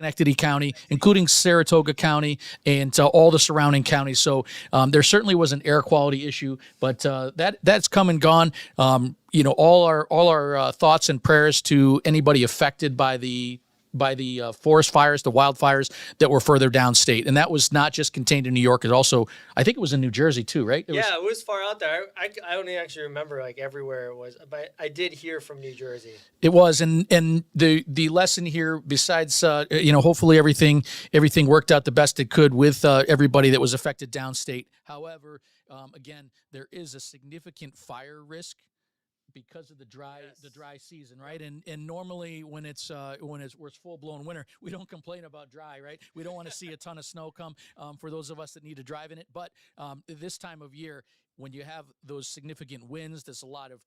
Schenectady County, including Saratoga County and all the surrounding counties. So there certainly was an air quality issue, but that's come and gone. All our thoughts and prayers to anybody affected by the forest fires, the wildfires that were further downstate, and that was not just contained in New York. It also, I think, it was in New Jersey too, right? It was far out there. I don't actually remember like everywhere it was, but I did hear from New Jersey. It was, and the lesson here, besides hopefully everything worked out the best it could with everybody that was affected downstate. However, again, there is a significant fire risk because of the dry season, right? And normally when it's full blown winter, we don't complain about dry, right? We don't want to see a ton of snow come for those of us that need to drive in it. But this time of year, when you have those significant winds, there's a lot of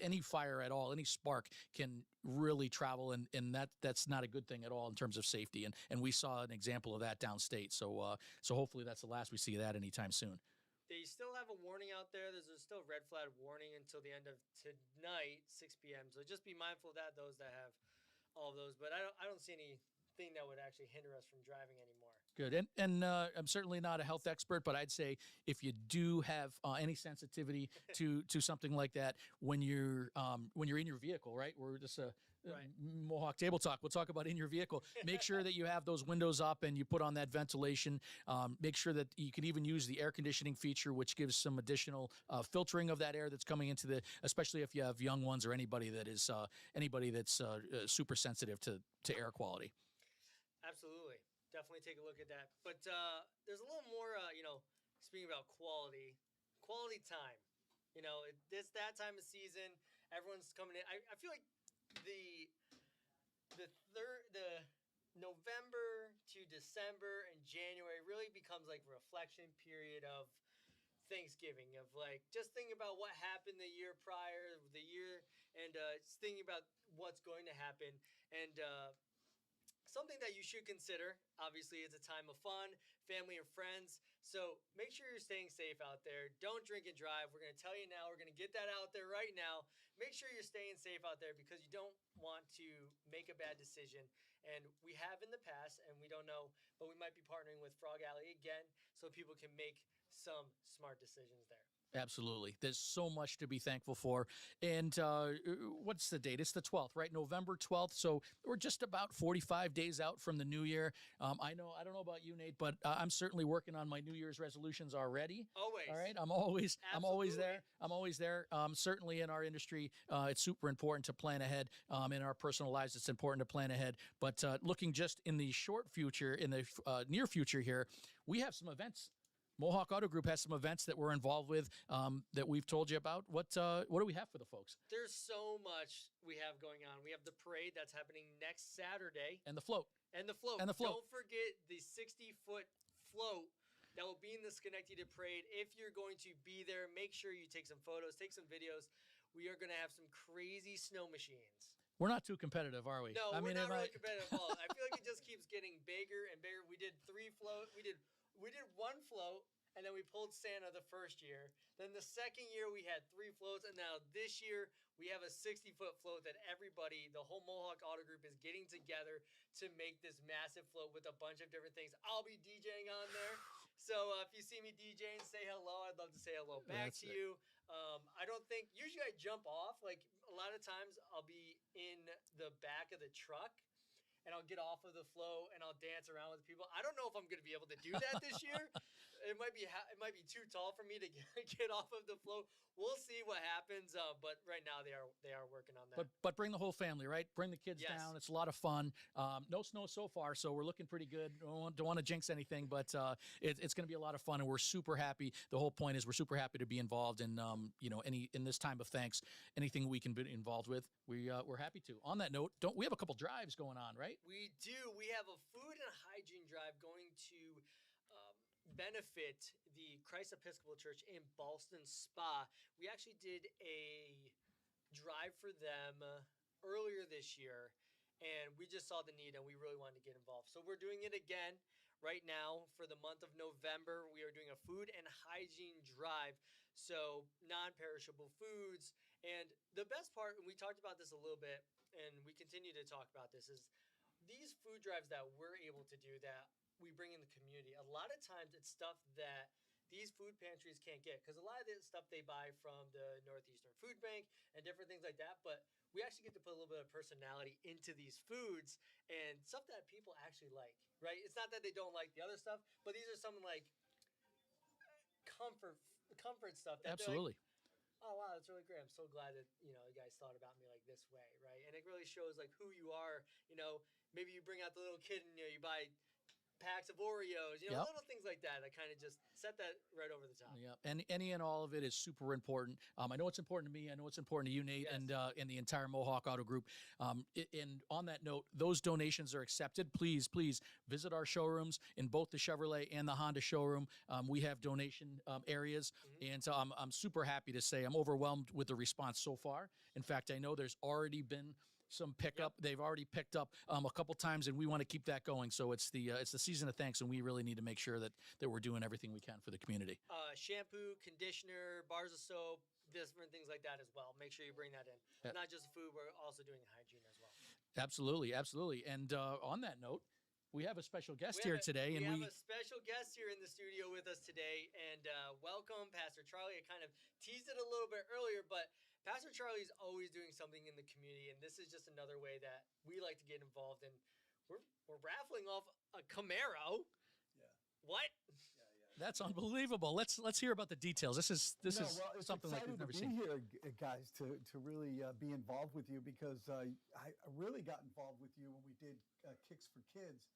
any fire at all, any spark can really travel, and that's not a good thing at all in terms of safety. And we saw an example of that downstate. So hopefully that's the last we see of that anytime soon. They still have a warning out there. There's still red flag warning until the end of tonight, 6 p.m. So just be mindful of that, those that have all of those. But I don't see anything that would actually hinder us from driving anymore. Good. And I'm certainly not a health expert, but I'd say if you do have any sensitivity to something like that, when you're in your vehicle, right? We're just Mohawk Table Talk. We'll talk about in your vehicle. Make sure that you have those windows up and you put on that ventilation. Make sure that you can even use the air conditioning feature, which gives some additional filtering of that air that's coming into especially if you have young ones or anybody that's super sensitive to air quality. Absolutely. Definitely take a look at that. But there's a little more, speaking about quality time. It's that time of season. Everyone's coming in. I feel like the November to December and January really becomes like a reflection period of Thanksgiving, of like just thinking about what happened the year prior, and just thinking about what's going to happen. And something that you should consider, obviously, is a time of fun, family and friends. So make sure you're staying safe out there. Don't drink and drive. We're going to tell you now. We're going to get that out there right now. Make sure you're staying safe out there because you don't want to make a bad decision. And we have in the past, and we don't know, but we might be partnering with Frog Alley again so people can make some smart decisions there. Absolutely. There's so much to be thankful for. And what's the date? It's the 12th, right? November 12th. So we're just about 45 days out from the new year. I don't know about you, Nate, but I'm certainly working on my New Year's resolutions already. Always. All right. I'm always there. Certainly in our industry, it's super important to plan ahead. In our personal lives, it's important to plan ahead. But looking just in the short future, in the near future here, we have some events. Mohawk Auto Group has some events that we're involved with that we've told you about. What do we have for the folks? There's so much we have going on. We have the parade that's happening next Saturday. And the float. Don't forget the 60-foot float that will be in the Schenectady parade. If you're going to be there, make sure you take some photos, take some videos. We are going to have some crazy snow machines. We're not too competitive, are we? No, we're not really competitive at all. I feel like it just keeps getting bigger and bigger. We did 3 floats. We did 1 float, and then we pulled Santa the first year. Then the second year we had 3 floats, and now this year we have a 60-foot float that everybody, the whole Mohawk Auto Group, is getting together to make this massive float with a bunch of different things. I'll be DJing on there. So if you see me DJing, say hello. I'd love to say hello back to you. I don't think, usually I jump off. Like a lot of times I'll be in the back of the truck, and I'll get off of the float and I'll dance around with people. I don't know if I'm going to be able to do that this year. It might be too tall for me to get off of the float. We'll see what happens. But right now they are working on that. But bring the whole family, right? Bring the kids down. It's a lot of fun. No snow so far, so we're looking pretty good. Don't want to jinx anything, but it's going to be a lot of fun, and we're super happy. The whole point is we're super happy to be involved in in this time of thanks, anything we can be involved with, we're happy to. On that note, we have a couple drives going on, right? We do. We have a food and hygiene drive going to benefit the Christ Episcopal Church in Ballston Spa. We actually did a drive for them earlier this year, and we just saw the need and we really wanted to get involved. So we're doing it again right now for the month of November. We are doing a food and hygiene drive. So non-perishable foods. And the best part, and we talked about this a little bit, and we continue to talk about this, is these food drives that we're able to do that we bring in the community, a lot of times it's stuff that these food pantries can't get because a lot of the stuff they buy from the Northeastern Food Bank and different things like that. But we actually get to put a little bit of personality into these foods and stuff that people actually like, right? It's not that they don't like the other stuff, but these are some like comfort comfort stuff that they're like, Absolutely. oh wow, that's really great. I'm so glad that you guys thought about me like this way, right? And it really shows like who you are. Maybe you bring out the little kid and you buy packs of Oreos, Yep. little things like that. That kind of just set that right over the top. Yeah, and any and all of it is super important. I know it's important to me. I know it's important to you, Nate, Yes. and the entire Mohawk Auto Group. And on that note, those donations are accepted. Please visit our showrooms in both the Chevrolet and the Honda showroom. We have donation areas, and so I'm super happy to say I'm overwhelmed with the response so far. In fact, I know there's already been some pickup. They've already picked up a couple times, and we want to keep that going. So it's the season of thanks, and we really need to make sure that we're doing everything we can for the community. Shampoo, conditioner, bars of soap, different things like that as well. Make sure you bring that in. Yeah. Not just food, we're also doing hygiene as well. Absolutely. And on that note, we have a special guest here today, and we have a special guest here in the studio with us today, and welcome, Pastor Charlie. I kind of teased it a little bit earlier, but Pastor Charlie's always doing something in the community, and this is just another way that we like to get involved in. We're raffling off a Camaro. Yeah. What? that's unbelievable. Let's hear about the details. This is It's something like we've never exciting seen. to be here, guys, to really be involved with you because I really got involved with you when we did Kicks for Kids.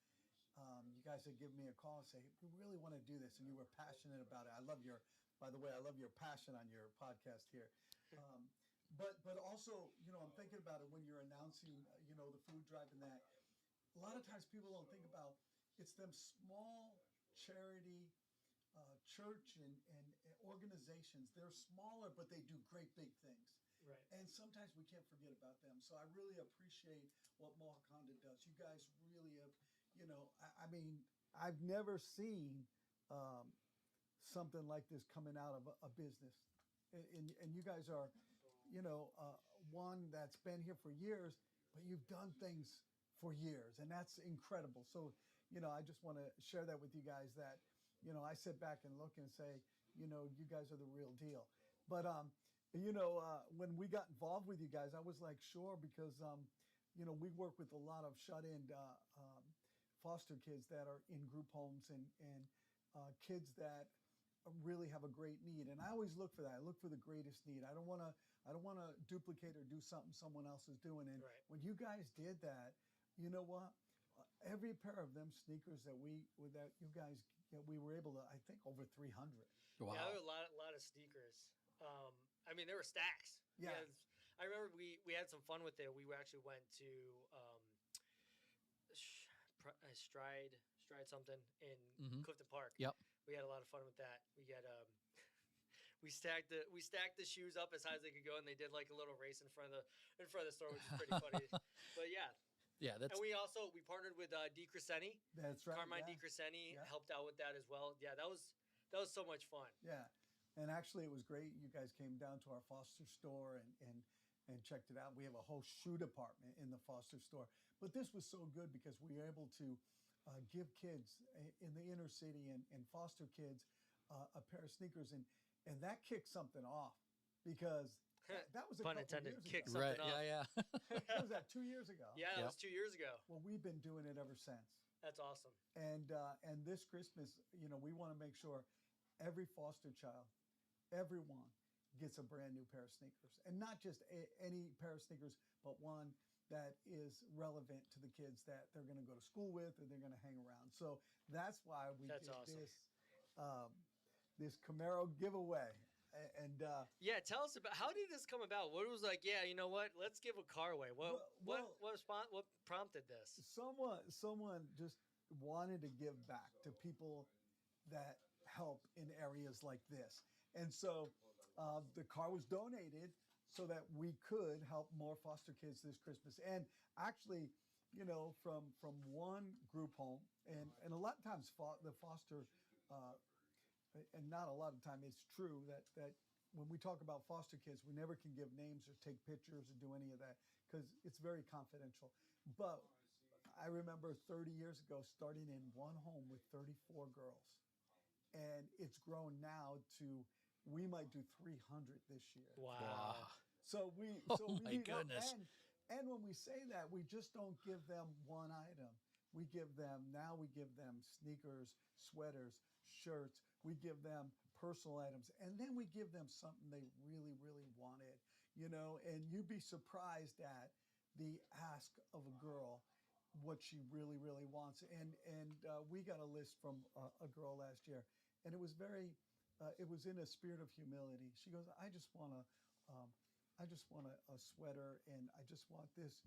You guys had given me a call and say, we really want to do this, and you were passionate about it. By the way, I love your passion on your podcast here. But also, I'm thinking about it when you're announcing, the food drive and that. A lot of times people don't think about it's them small charity church and organizations. They're smaller, but they do great big things. Right. And sometimes we can't forget about them. So I really appreciate what Mohawk Honda does. You guys really have, I mean, I've never seen something like this coming out of a business. And you guys are, one that's been here for years, but you've done things for years, and that's incredible. So, I just want to share that with you guys that, I sit back and look and say, you guys are the real deal. But, when we got involved with you guys, I was like, sure, because, we work with a lot of shut-in foster kids that are in group homes and kids that really have a great need. And I always look for that. I look for the greatest need. I don't want to duplicate or do something someone else is doing. And Right. when you guys did that, you know what? Every pair of them sneakers that we were able to, I think, over 300. Wow. Yeah, there were a lot of sneakers. I mean, there were stacks. Yeah. I remember we had some fun with it. We actually went to Stride something in Clifton Park. Yep. We had a lot of fun with that. We had we stacked the shoes up as high as they could go, and they did like a little race in front of the store, which is pretty funny. But yeah. Yeah, that's And we partnered with D. Crescenti. That's right. Carmine yeah. D. Crescenti Yeah. helped out with that as well. Yeah, that was so much fun. Yeah. And actually, it was great. You guys came down to our Foster store and checked it out. We have a whole shoe department in the Foster store. But this was so good because we were able to give kids in the inner city and foster kids a pair of sneakers. And that kicked something off because that was a Pun couple intended. years Kick ago. something right. off. Yeah. What was that, 2 years ago? Yeah, that Yep. was 2 years ago. Well, we've been doing it ever since. That's awesome. And this Christmas, we want to make sure every foster child, everyone gets a brand new pair of sneakers. And not just any pair of sneakers, but one that is relevant to the kids that they're going to go to school with or they're going to hang around. So that's why we That's did awesome. this Camaro giveaway. And Yeah, tell us about how did this come about? What was like? Yeah, you know what? Let's give a car away. What prompted this? someone just wanted to give back to people that help in areas like this. And so the car was donated so that we could help more foster kids this Christmas. And actually, from one group home, and a lot of times the foster, and not a lot of time, it's true that when we talk about foster kids, we never can give names or take pictures or do any of that because it's very confidential. But I remember 30 years ago starting in one home with 34 girls, and it's grown now to we might do 300 this year. Wow. So we Oh so we my need help. goodness. And when we say that, we just don't give them one item. We give them sneakers, sweaters, shirts. We give them personal items, and then we give them something they really, really wanted. And you'd be surprised at the ask of a girl, what she really, really wants. And we got a list from a girl last year, and it was it was in a spirit of humility. She goes, I just want a sweater, and I just want this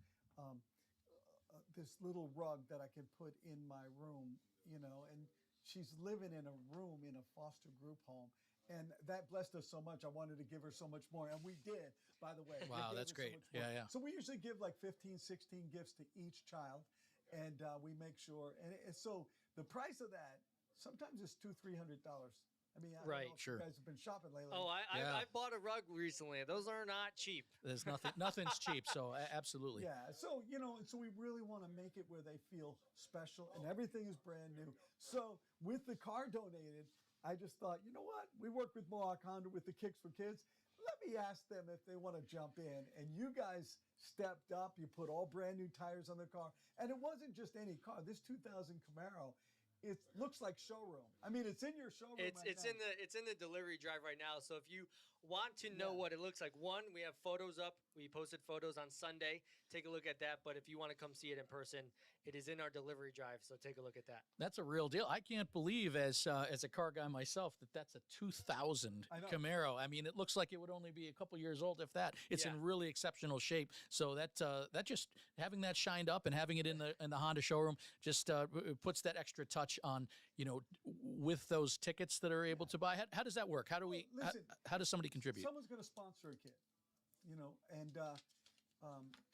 little rug that I can put in my room, and she's living in a room in a foster group home. And that blessed us so much. I wanted to give her so much more. And we did, by the way. We Wow, gave that's her so great. much more. Yeah. So we usually give like 15, 16 gifts to each child. And we make sure. And so the price of that, sometimes it's $200-300. I mean, I don't Right. know if Sure. you guys have been shopping lately. Oh, Yeah. I bought a rug recently. Those are not cheap. There's nothing's cheap. So absolutely. Yeah, so so we really want to make it where they feel special, and everything is brand new. So with the car donated, I just thought, you know what? We work with Mohawk Honda with the Kicks for Kids. Let me ask them if they want to jump in. And you guys stepped up. You put all brand new tires on the car, and it wasn't just any car. This 2000 Camaro. It looks like showroom. I mean, it's in your showroom. It's now. it's in the delivery drive right now. So if you want to know what it looks like, one, we have photos up. We posted photos on Sunday. Take a look at that. But if you want to come see it in person, it is in our delivery drive. So take a look at that. That's a real deal. I can't believe, as a car guy myself, that's a 2000 I know. Camaro. I mean, it looks like it would only be a couple years old, if that. It's Yeah. in really exceptional shape. So that just having that shined up and having it in the Honda showroom just puts that extra touch on, with those tickets that are able to buy. How does that work? How do we? Listen, how does somebody contribute? Someone's going to sponsor a kid,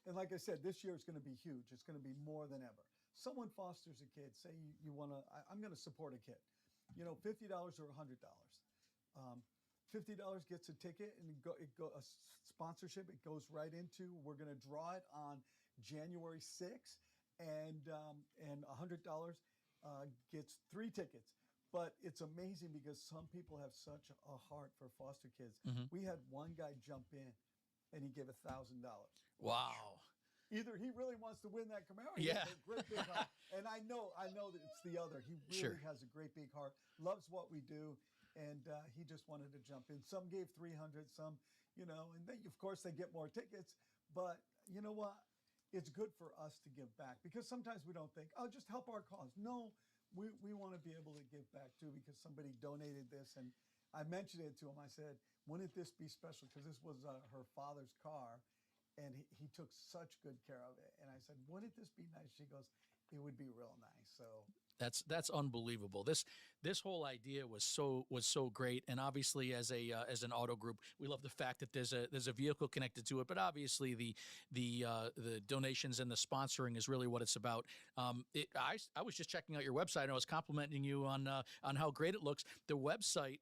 and like I said, this year is going to be huge. It's going to be more than ever. Someone fosters a kid. Say you want to. I'm going to support a kid. $50 or $100. $50 gets a ticket and a sponsorship. It goes right into. We're going to draw it on January 6th, and $100 gets 3 tickets. But it's amazing because some people have such a heart for foster kids. Mm-hmm. We had one guy jump in, and he gave $1,000. Wow. Either he really wants to win that Camaro, Yeah. he has a great big heart, and I know that it's the other. He really Sure. has a great big heart, loves what we do, and he just wanted to jump in. Some gave 300, some, and then of course they get more tickets. But you know what? It's good for us to give back because sometimes we don't think, oh, just help our cause. No, we want to be able to give back too because somebody donated this, and I mentioned it to him. I said, wouldn't this be special? Because this was her father's car, and he took such good care of it. And I said, wouldn't this be nice? She goes, it would be real nice. So That's unbelievable. This whole idea was so great, and obviously as an auto group, we love the fact that there's a vehicle connected to it. But obviously the donations and the sponsoring is really what it's about. I was just checking out your website, and I was complimenting you on how great it looks. The website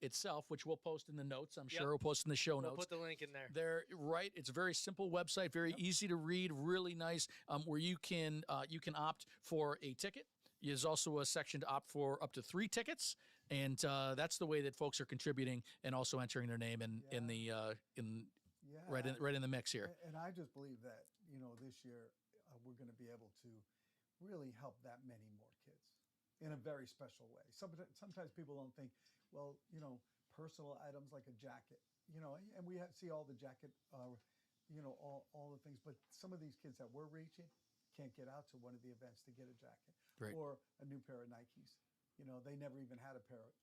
itself, which we'll post in the notes. I'm sure we'll post in the show notes. We'll put the link in there. There, right? It's a very simple website, very easy to read, really nice. Where you can opt for a ticket. There's also a section to opt for up to 3 tickets, and that's the way that folks are contributing and also entering their name right in the mix here. And I just believe that this year we're going to be able to really help that many more kids in a very special way. Sometimes people don't think, well, personal items like a jacket, and we see all the jacket, all the things, but some of these kids that we're reaching can't get out to one of the events to get a jacket Right. or a new pair of Nikes. They never even had a pair of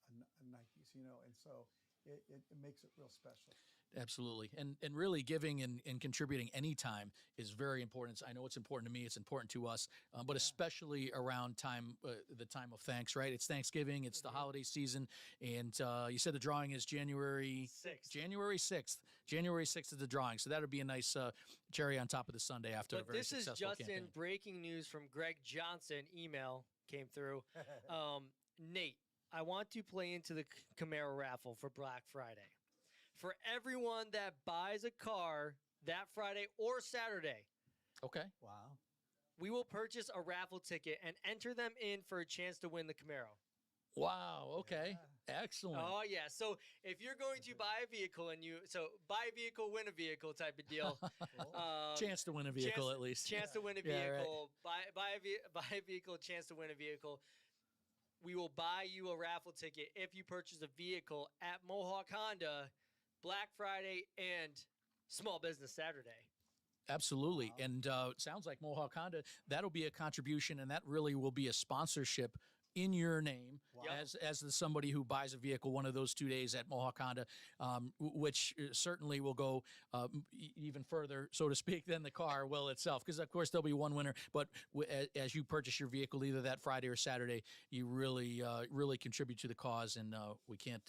Nikes, and so it makes it real special. Absolutely. And really giving and contributing anytime is very important. I know it's important to me. It's important to us, but especially around the time of thanks, right? It's Thanksgiving. It's the holiday season. And you said the drawing is January 6th. January 6th. January 6th is the drawing. So that would be a nice cherry on top of the Sunday after a But very this is successful just campaign. in breaking news from Greg Johnson. Email came through. Nate, I want to play into the Camaro Raffle for Black Friday. For everyone that buys a car that Friday or Saturday, Okay. Wow. we will purchase a raffle ticket and enter them in for a chance to win the Camaro. Wow. Okay. Excellent. Oh yeah. So if you're going to buy a vehicle buy a vehicle, win a vehicle type of deal. Chance to win a vehicle at least. Chance to win a Yeah, right. vehicle. Buy a vehicle. Chance to win a vehicle. We will buy you a raffle ticket if you purchase a vehicle at Mohawk Honda, Black Friday and Small Business Saturday. Absolutely. And it sounds like Mohawk Honda, that'll be a contribution, and that really will be a sponsorship in your name as somebody who buys a vehicle one of those 2 days at Mohawk Honda, which certainly will go even further, so to speak, than the car will itself. Because, of course, there'll be one winner. But as you purchase your vehicle either that Friday or Saturday, you really contribute to the cause, and we can't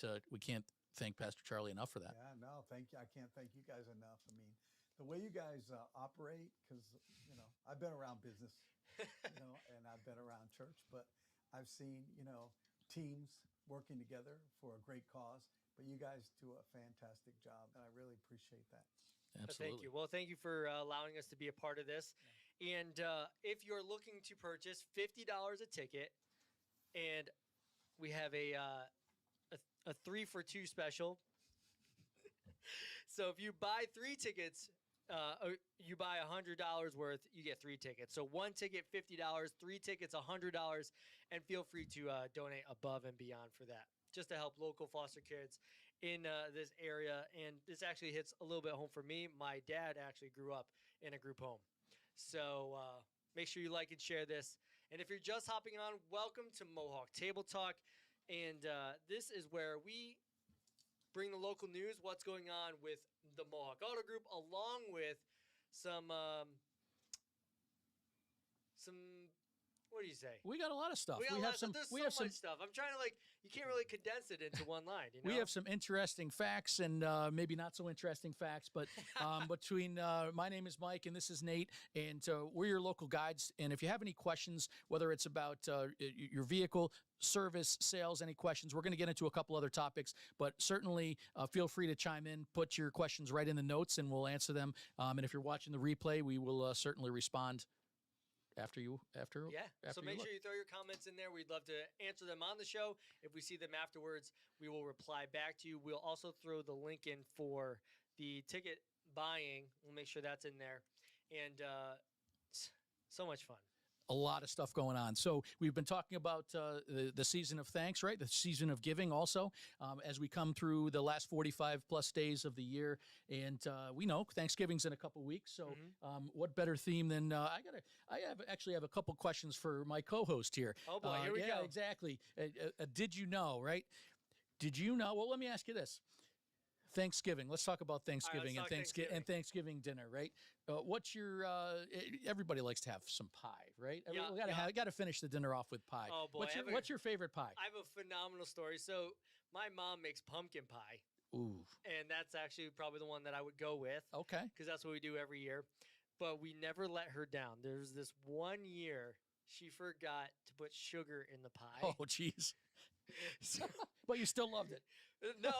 thank Pastor Charlie enough for that. Yeah, no, thank you. I can't thank you guys enough. I mean, the way you guys operate, because, I've been around business, and I've been around church, but I've seen, teams working together for a great cause, but you guys do a fantastic job, and I really appreciate that. Absolutely. Thank you. Well, thank you for allowing us to be a part of this. Yeah. And if you're looking to purchase $50 a ticket, and we have a 3-for-2 special. So if you buy 3 tickets, you buy $100 worth, you get 3 tickets. So 1 ticket, $50, 3 tickets, $100, and feel free to donate above and beyond for that, just to help local foster kids in this area. And this actually hits a little bit home for me. My dad actually grew up in a group home. So make sure you like and share this. And if you're just hopping on, welcome to Mohawk Table Talk. And this is where we bring the local news, what's going on with the Mohawk Auto Group, along with some what do you say? We got a lot of stuff. We have some. There's so much stuff. I'm trying to you can't really condense it into one line. We have some interesting facts and maybe not so interesting facts, but between my name is Mike and this is Nate, and we're your local guides. And if you have any questions, whether it's about your vehicle, service, sales, any questions, we're going to get into a couple other topics, but certainly feel free to chime in, put your questions right in the notes, and we'll answer them. And if you're watching the replay, we will certainly respond after so make sure you throw your comments in there. We'd love to answer them on the show. If we see them afterwards, we will reply back to you. We'll also throw the link in for the ticket buying. We'll make sure that's in there. And so much fun. A lot of stuff going on. So we've been talking about the season of thanks, right? The season of giving also, as we come through the last 45 plus days of the year. And we know Thanksgiving's in a couple weeks. So what better theme than I actually have a couple questions for my co-host here. Oh boy, here we go. Yeah, exactly. Did you know, right? Did you know? Well, let me ask you this. Thanksgiving. Let's talk about Thanksgiving and Thanksgiving dinner, right? What's your? Everybody likes to have some pie, right? Yeah, we got to finish the dinner off with pie. Oh boy, what's your favorite pie? I have a phenomenal story. So my mom makes pumpkin pie. Ooh, and that's actually probably the one that I would go with. Okay, because that's what we do every year. But we never let her down. There's this one year she forgot to put sugar in the pie. Oh, jeez. But you still loved it. No.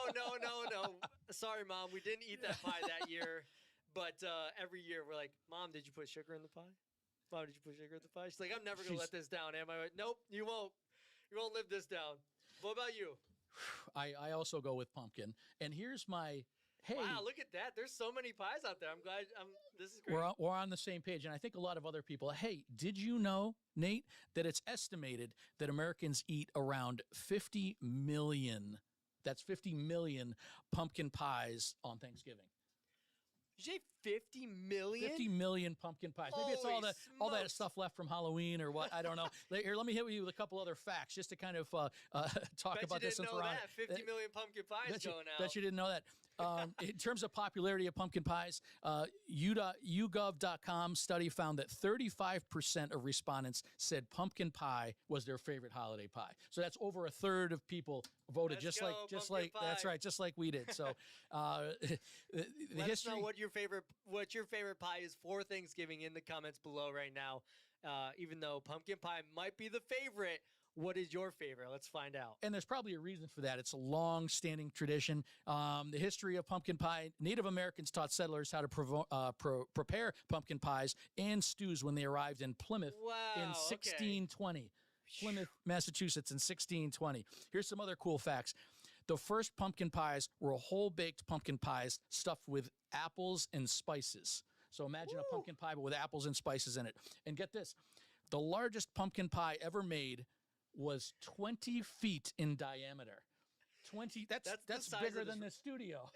Sorry, Mom. We didn't eat that pie that year. But every year we're like, Mom, did you put sugar in the pie? Mom, did you put sugar in the pie? She's like, I'm never going to let this down, am I? Nope, you won't. You won't live this down. What about you? I also go with pumpkin. And here's my... Hey, wow, look at that. There's so many pies out there. I'm glad. This is great. We're on the same page. And I think a lot of other people, hey, did you know, Nate, that it's estimated that Americans eat around 50 million, that's 50 million pumpkin pies on Thanksgiving? Did you say 50 million? 50 million pumpkin pies. Maybe it's all that stuff left from Halloween or what. I don't know. Here, let me hit you with a couple other facts just to kind of talk about this. Bet you didn't know that. 50 million pumpkin pies going out. Bet you didn't know that. In terms of popularity of pumpkin pies, YouGov.com study found that 35% of respondents said pumpkin pie was their favorite holiday pie. So that's over a third of people voted, just like that's right, just like we did. So let us know what your favorite pie is for Thanksgiving in the comments below right now. Even though pumpkin pie might be the favorite, What is your favorite? Let's find out. And there's probably a reason for that. It's a long-standing tradition. The history of pumpkin pie: Native Americans taught settlers how to prepare pumpkin pies and stews when they arrived in Plymouth in Wow. 1620. Plymouth, Massachusetts in 1620. Here's some other cool facts. The first pumpkin pies were whole-baked pumpkin pies stuffed with apples and spices. So imagine a pumpkin pie but with apples and spices in it. And get this, the largest pumpkin pie ever made was 20 feet in diameter. 20, that's the size bigger of than this- the studio.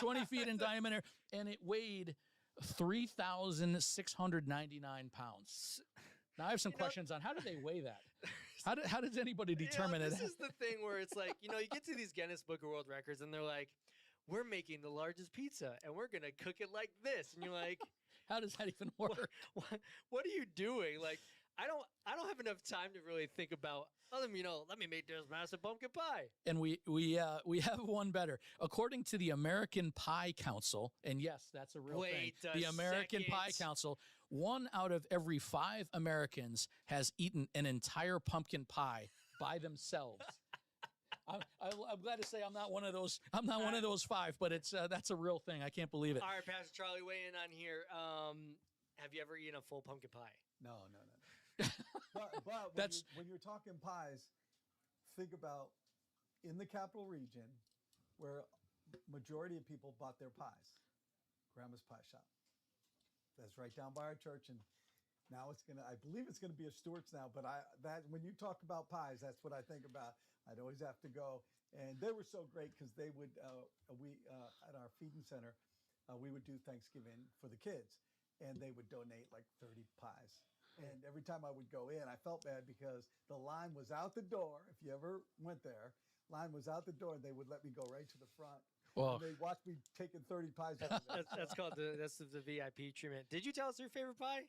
20 feet in diameter, and it weighed 3,699 pounds. Now I have some questions on how did they weigh that? How does anybody determine this it? is the thing where it's like, you get to these Guinness Book of World Records and they're like, we're making the largest pizza and we're going to cook it like this. And you're like, How does that even work? what are you doing? Like, I don't have enough time to really think about other than, let me make this massive pumpkin pie. And we have one better. According to the American Pie Council, and yes, that's a real Wait thing. a The American Pie second. Council, 1 out of every 5 Americans has eaten an entire pumpkin pie by themselves. I'm glad to say I'm not one of those. I'm not one of those 5, but that's a real thing. I can't believe it. All right, Pastor Charlie, weigh in on here. Have you ever eaten a full pumpkin pie? No. But when, That's- when you're talking pies, think about in the capital region where majority of people bought their pies. Grandma's Pie Shop. That's right down by our church, and now I believe it's gonna be a Stewart's now. But when you talk about pies, that's what I think about. I'd always have to go, and they were so great because they would at our feeding center, we would do Thanksgiving for the kids, and they would donate like 30 pies. And every time I would go in, I felt bad because the line was out the door. If you ever went there, line was out the door, and they would let me go right to the front. Well, And they watched me taking 30 pies. Over there. That's called the VIP treatment. Did you tell us your favorite pie?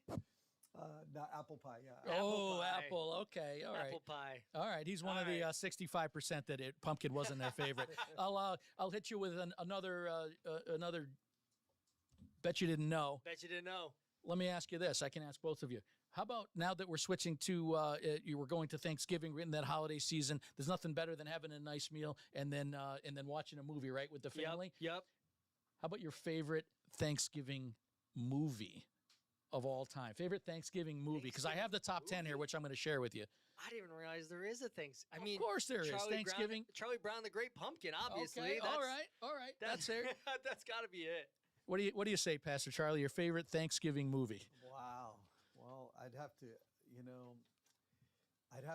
Not apple pie, yeah. Apple pie. apple. Okay, all right. Apple pie. All right, he's one All of the right. 65% that pumpkin wasn't their favorite. I'll hit you with another. Bet you didn't know. Bet you didn't know. Let me ask you this. I can ask both of you. How about now that we're switching to you were going to Thanksgiving in that holiday season? There's nothing better than having a nice meal and then watching a movie, right, with the family. Yep. How about your favorite Thanksgiving movie of all time? Favorite Thanksgiving movie? Because I have the top 10 here, which I'm going to share with you. I didn't even realize there is a Thanksgiving. I mean, of course there is. Charlie Thanksgiving. Charlie Brown, the Great Pumpkin, obviously. Okay, That's, all right. That's it. That's got to be it. What do you say, Pastor Charlie? Your favorite Thanksgiving movie? Wow. Well, I'd have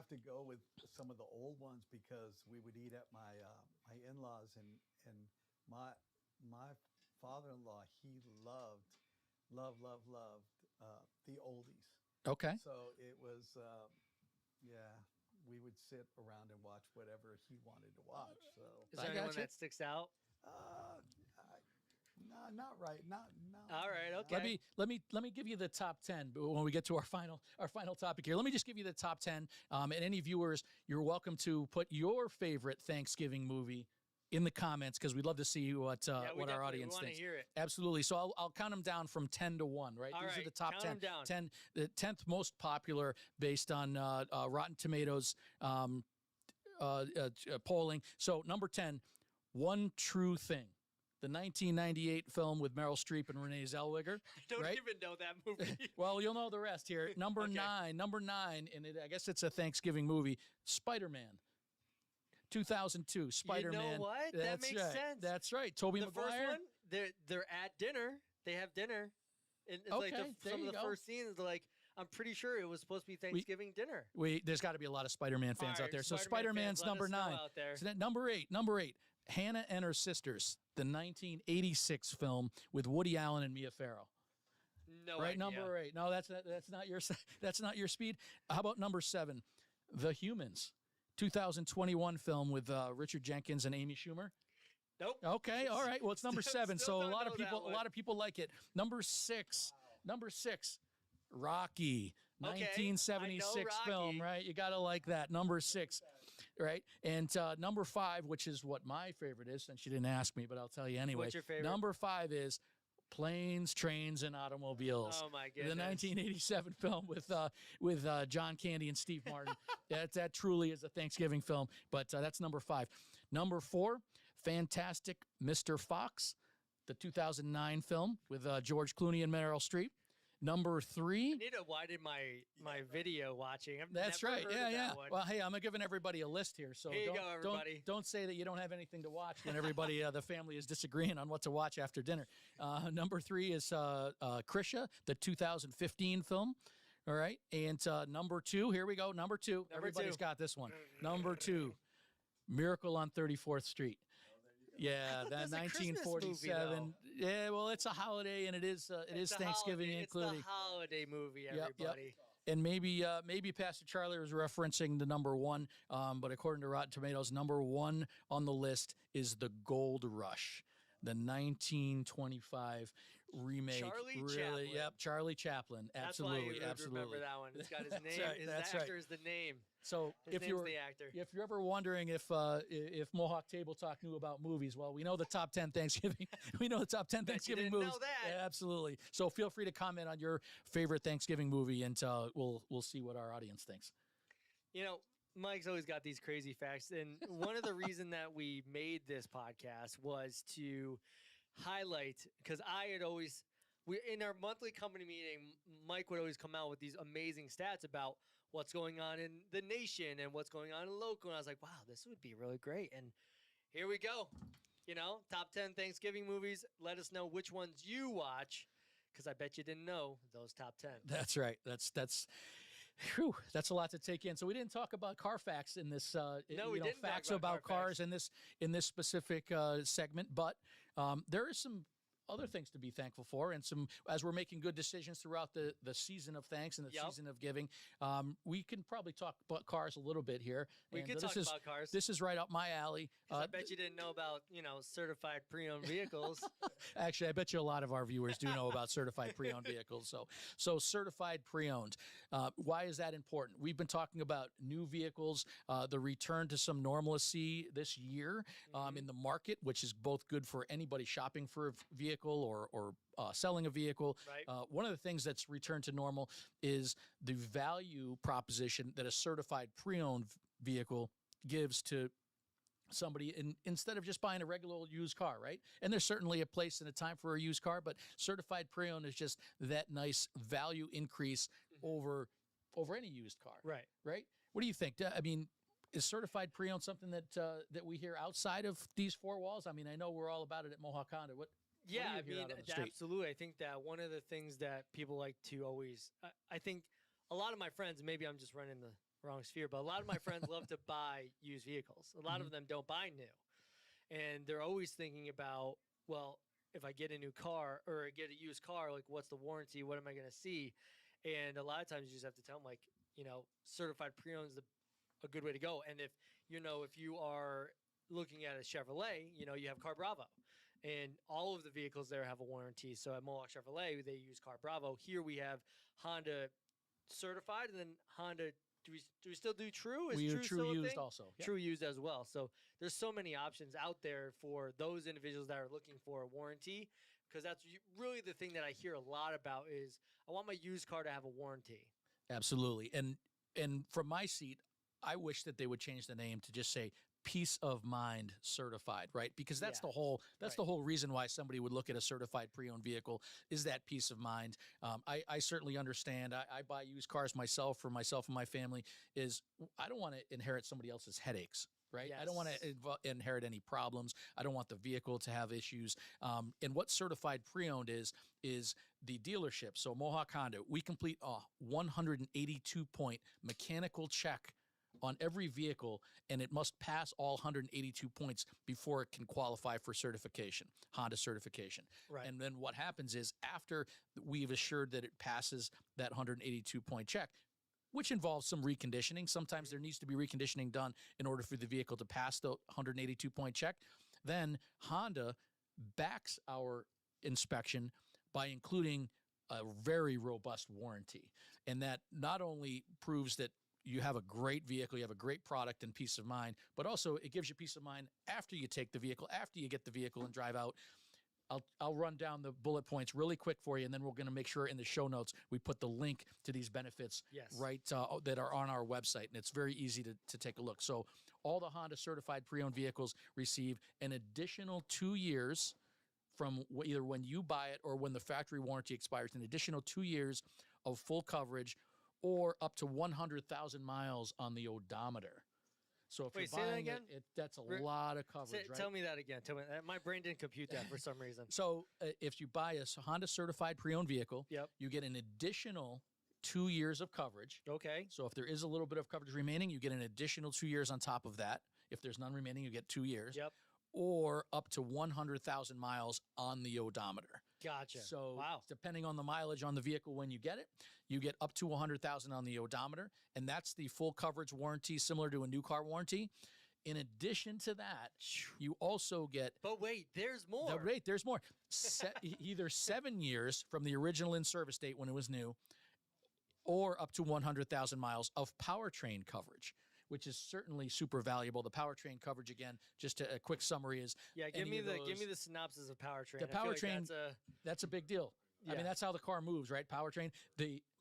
to go with some of the old ones because we would eat at my in-laws and my father-in-law, he loved the oldies. Okay. So it was we would sit around and watch whatever he wanted to watch. So Is I there anyone gotcha. that sticks out? no, not right. Not. All right, okay. Let me give you the top 10 when we get to our final topic here. Let me just give you the top 10. And any viewers, you're welcome to put your favorite Thanksgiving movie in the comments because we'd love to see what our audience want to thinks. hear it. Absolutely. So I'll count them down from 10 to 1, right? All These are right, the top count 10. 'em down. 10. The 10th most popular based on Rotten Tomatoes polling. So number 10, One True Thing. The 1998 film with Meryl Streep and Renee Zellweger. I don't right? even know that movie. Well, you'll know the rest here. Number Okay. 9, and I guess it's a Thanksgiving movie, Spider-Man. 2002, Spider-Man. what? That That's makes right. sense. That's right. Tobey the Maguire. first one, they're at dinner. They have dinner. And it's like Okay, there some of you the go. first scenes, like, I'm pretty sure it was supposed to be Thanksgiving dinner. There's got to be a lot of Spider-Man fans All out right, there. So Spider-Man Spider-Man's fans, let number us know 9. out there. So that number 8, Hannah and Her Sisters, the 1986 film with Woody Allen and Mia Farrow. No Right, idea. number 8. No, that's not your speed. How about number 7, The Humans, 2021 film with Richard Jenkins and Amy Schumer. Nope. Okay, all right. Well, it's number Still 7, so a don't lot know of that people one. like it. Number 6, Rocky, Okay, I know 1976 film, Rocky. right? You gotta like that. Number 6, right? And number 5, which is what my favorite is, since you didn't ask me, but I'll tell you anyway. What's your favorite? Number 5 is Planes, Trains, and Automobiles. Oh my The goodness. 1987 film with John Candy and Steve Martin. that truly is a Thanksgiving film. But that's number 5. Number 4, Fantastic Mr. Fox, the 2009 film with George Clooney and Meryl Streep. Number 3. I need to widen my video watching. I've That's never right. heard Yeah, of yeah. that one. Well, hey, I'm giving everybody a list here, so Here you don't, go, everybody. don't say that you don't have anything to watch when everybody, the family, is disagreeing on what to watch after dinner. Number 3 is Krisha, the 2015 film. All right, and number 2. Here we go. Number 2. Everybody's got this one. Number 2, Miracle on 34th Street. Yeah, that that's a Christmas movie, 1947. Yeah, well, it's a holiday, and it is It's a Thanksgiving holiday. including. It's the holiday movie, Yep. everybody. And maybe Pastor Charlie was referencing the number 1, but according to Rotten Tomatoes, number 1 on the list is The Gold Rush, the 1925 remake. Charlie really, Chaplin. Yep, Charlie Chaplin. That's why Absolutely, you would absolutely. remember that one. It's got his That's name. right, His that's actor right. is the name. So His if name's you're the actor. if you're ever wondering if Mohawk Table Talk knew about movies, well, we know the top 10 Thanksgiving. We know the top 10 Bet you Thanksgiving didn't movies. know that. Yeah, absolutely. So feel free to comment on your favorite Thanksgiving movie, and we'll see what our audience thinks. You know, Mike's always got these crazy facts, and one of the reason that we made this podcast was to highlight, because I had always in our monthly company meeting, Mike would always come out with these amazing stats about what's going on in the nation and what's going on in local, and I was like, wow, this would be really great. And here we go. You know, top 10 Thanksgiving movies. Let us know which ones you watch, because I bet you didn't know those top 10. That's right. Whew, that's a lot to take in. So we didn't talk about car facts in this. No, we didn't talk facts about about car cars in this specific segment. But there is some other things to be thankful for, and some as we're making good decisions throughout the season of thanks and the Yep. season of giving. We can probably talk about cars a little bit here. We And, could this talk is, about cars. This is right up my alley. 'Cause I bet you didn't know about, certified pre-owned vehicles. Actually, I bet you a lot of our viewers do know about certified pre-owned vehicles. So certified pre-owned. Why is that important? We've been talking about new vehicles, the return to some normalcy this year in the market, which is both good for anybody shopping for a vehicle or selling a vehicle. Right. One of the things that's returned to normal is the value proposition that a certified pre-owned vehicle gives to somebody instead of just buying a regular old used car, right? And there's certainly a place and a time for a used car, but certified pre-owned is just that nice value increase over any used car. Right. Right? What do you think? I mean, is certified pre-owned something that we hear outside of these 4 walls? I mean, I know we're all about it at Mohawk Honda. What do Yeah, you I hear mean, out on the street? absolutely. I think that one of the things that people like to always, I think a lot of my friends, maybe I'm just running the wrong sphere, but a lot of my friends love to buy used vehicles. A lot of them don't buy new. And they're always thinking about, well, if I get a new car or I get a used car, like what's the warranty? What am I going to see? And a lot of times you just have to tell them, like, certified pre-owned is a good way to go. And if you are looking at a Chevrolet, you have Car Bravo. And all of the vehicles there have a warranty. So at Mohawk Chevrolet, they use Car Bravo. Here we have Honda certified, and then Honda. Do we still do True? Is We do True True still a used thing? also. Yep. True used as well. So there's so many options out there for those individuals that are looking for a warranty, because that's really the thing that I hear a lot about is I want my used car to have a warranty. Absolutely. And from my seat, I wish that they would change the name to just say Peace of Mind Certified, right? Because that's Yeah, the whole reason why somebody would look at a certified pre-owned vehicle is that peace of mind. I certainly understand. I buy used cars myself for myself and my family. I don't want to inherit somebody else's headaches. Right. I don't want to inherit any problems. I don't want the vehicle to have issues. And what certified pre-owned is the dealership. So Mohawk Honda, we complete a 182-point mechanical check on every vehicle, and it must pass all 182 points before it can qualify for certification, Honda certification. Right. And then what happens is after we've assured that it passes that 182-point check, which involves some reconditioning. Sometimes there needs to be reconditioning done in order for the vehicle to pass the 182-point check. Then Honda backs our inspection by including a very robust warranty. And that not only proves that you have a great vehicle, you have a great product and peace of mind, but also it gives you peace of mind after you take the vehicle, after you get the vehicle and drive out. I'll run down the bullet points really quick for you, and then we're going to make sure in the show notes we put the link to these benefits Yes. right that are on our website, and it's very easy to take a look. So all the Honda certified pre-owned vehicles receive an additional 2 years from either when you buy it or when the factory warranty expires, an additional 2 years of full coverage or up to 100,000 miles on the odometer. So if Wait, say you're that buying again? that's a Re- lot of coverage, right? Tell me that again. Tell me that. My brain didn't compute that for some reason. So if you buy a Honda certified pre-owned vehicle, Yep. you get an additional 2 years of coverage. Okay. So if there is a little bit of coverage remaining, you get an additional 2 years on top of that. If there's none remaining, you get 2 years. Yep. Or up to 100,000 miles on the odometer. Gotcha. So wow. depending on the mileage on the vehicle when you get it, you get up to 100,000 on the odometer, and that's the full coverage warranty similar to a new car warranty. In addition to that, you also get But wait, there's more. there's more. Either 7 years from the original in-service date when it was new, or up to 100,000 miles of powertrain coverage, which is certainly super valuable. The powertrain coverage, again, just a quick summary is Yeah, give any me of the those- synopsis of powertrain. The I feel like powertrain- that's that's a big deal. I Yeah. mean, that's how the car moves, right? Powertrain.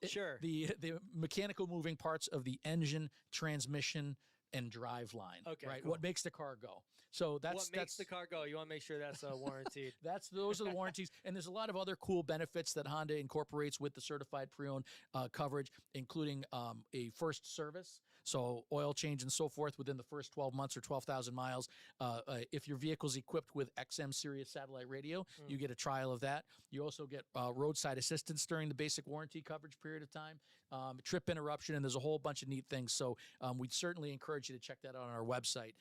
Sure. The mechanical moving parts of the engine, transmission, and drive line. Okay, Right. cool. What makes the car go? So what makes the car go. You want to make sure that's warranted. Those are the warranties, and there's a lot of other cool benefits that Honda incorporates with the certified pre-owned coverage, including a first service, so oil change and so forth within the first 12 months or 12,000 miles. If your vehicle's equipped with XM Sirius satellite radio, you get a trial of that. You also get roadside assistance during the basic warranty coverage period of time, trip interruption, and there's a whole bunch of neat things. So we'd certainly encourage you to check that out on our website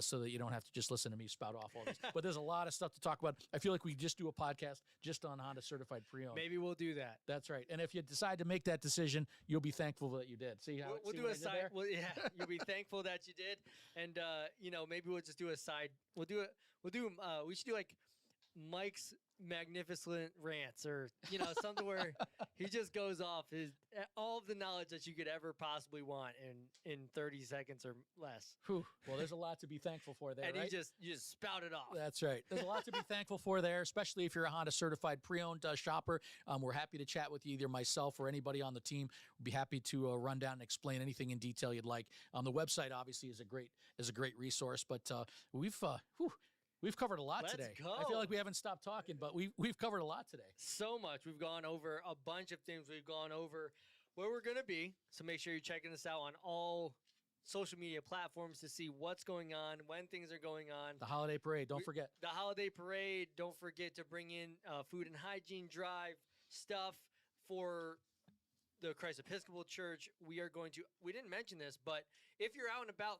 so that you don't have to just listen to me spout off all this. But there's a lot of stuff to talk about. I feel like we just do a podcast just on Honda certified pre-owned. Maybe we'll do that. That's right. And if you decide to make that decision, you'll be thankful that you did. See how We'll see do what a I did side. there? Well, yeah, you'll be thankful that you did, and maybe we'll just do a side. We'll do it. We should do like Mike's magnificent rants, or something where he just goes off all of the knowledge that you could ever possibly want in 30 seconds or less. Whew. Well, there's a lot to be thankful for there, And right? you just spout it off. That's right. There's a lot to be thankful for there, especially if you're a Honda certified pre-owned shopper. We're happy to chat with you, either myself or anybody on the team. We'd be happy to run down and explain anything in detail you'd like. The website obviously is a great resource, but we've covered a lot Let's today. go. I feel like we haven't stopped talking, but we've covered a lot today. So much. We've gone over a bunch of things. We've gone over where we're going to be. So make sure you're checking us out on all social media platforms to see what's going on, when things are going on. The holiday parade, don't forget. The holiday parade. Don't forget to bring in food and hygiene drive stuff for the Christ Episcopal Church. We didn't mention this, but if you're out and about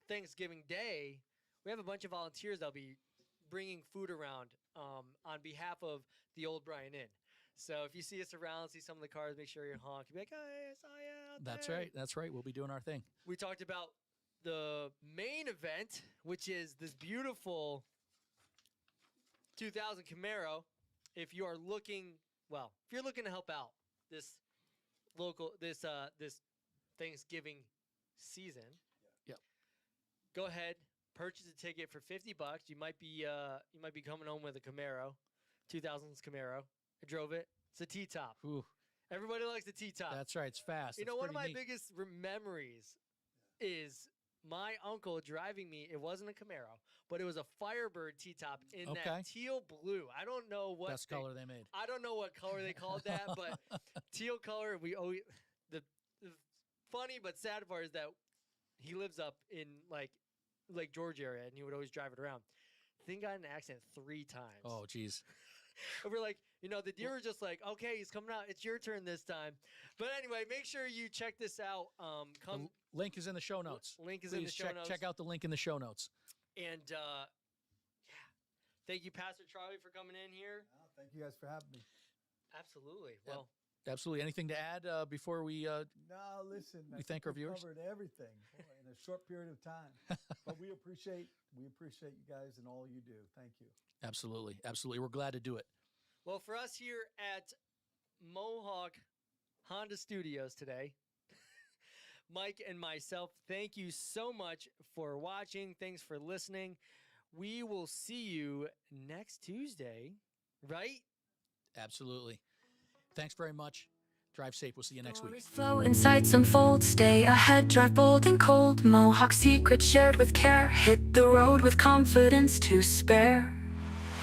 Thanksgiving Day, we have a bunch of volunteers that'll be bringing food around on behalf of the Old Bryan Inn. So if you see us around, see some of the cars, make sure you honk. Be like, hey, I saw you out there. That's right. We'll be doing our thing. We talked about the main event, which is this beautiful 2000 Camaro. If you're looking to help out this Thanksgiving season, Yep. Go ahead, purchase a ticket for $50. You might be coming home with a Camaro, 2000s Camaro. I drove it. It's a T-top. Ooh, Everybody likes the T-top. that's right. It's fast. It's One of my pretty neat. biggest memories is my uncle driving me. It wasn't a Camaro, but it was a Firebird T-top in Okay. that teal blue. I don't know what Best color they made. I don't know what color they called that, but teal color. The funny but sad part is that he lives up in like Lake George area, and he would always drive it around. Thing got in an accident 3 times. Oh, geez. And we're like, the deer was just like, okay, he's coming out. It's your turn this time. But anyway, make sure you check this out. The link is in the show notes. Link is in the Please show notes. check out the link in the show notes. And thank you, Pastor Charlie, for coming in here. Oh, thank you guys for having me. Absolutely. Yep. Well, Absolutely. Anything to add before we? No, listen. I We think thank our we viewers. Covered everything in a short period of time, but we appreciate you guys and all you do. Thank you. Absolutely. We're glad to do it. well, for us here at Mohawk Honda Studios today, Mike and myself, thank you so much for watching. Thanks for listening. we will see you next Tuesday, right? Absolutely. Thanks very much. Drive safe. We'll see you next week. Stories flow, insights unfold. Stay ahead, drive bold and cold. Mohawk secrets shared with care. Hit the road with confidence to spare.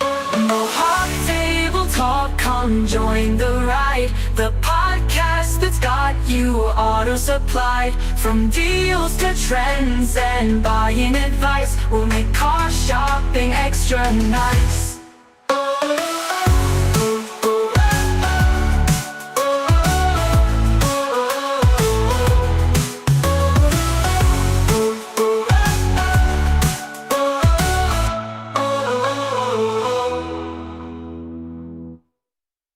Mohawk Table Talk, come join the ride. The podcast that's got you auto supplied. From deals to trends and buying advice, we'll make car shopping extra nice.